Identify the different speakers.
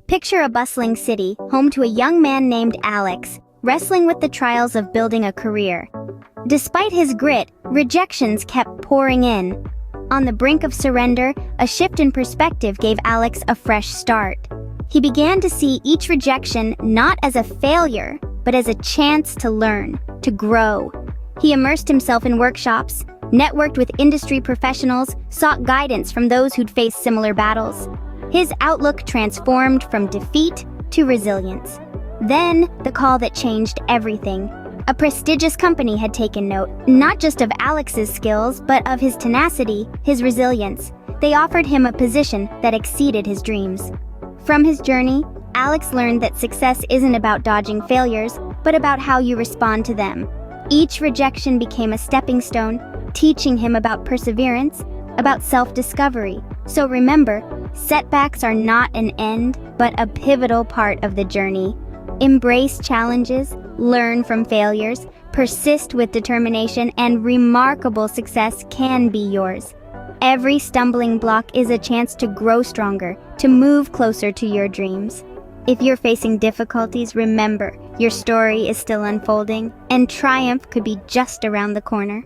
Speaker 1: Picture a bustling city, home to a young man named Alex, wrestling with the trials of building a career. Despite his grit, rejections kept pouring in. On the brink of surrender, a shift in perspective gave Alex a fresh start. He began to see each rejection not as a failure, but as a chance to learn, to grow. He immersed himself in workshops, networked with industry professionals, sought guidance from those who'd faced similar battles. His outlook transformed from defeat to resilience. Then, the call that changed everything. A prestigious company had taken note, not just of Alex's skills, but of his tenacity, his resilience. They offered him a position that exceeded his dreams. From his journey, Alex learned that success isn't about dodging failures, but about how you respond to them. Each rejection became a stepping stone, teaching him about perseverance, about self-discovery. So remember, setbacks are not an end, but a pivotal part of the journey. Embrace challenges, learn from failures, persist with determination, and remarkable success can be yours. Every stumbling block is a chance to grow stronger, to move closer to your dreams. If you're facing difficulties, remember, your story is still unfolding, and triumph could be just around the corner.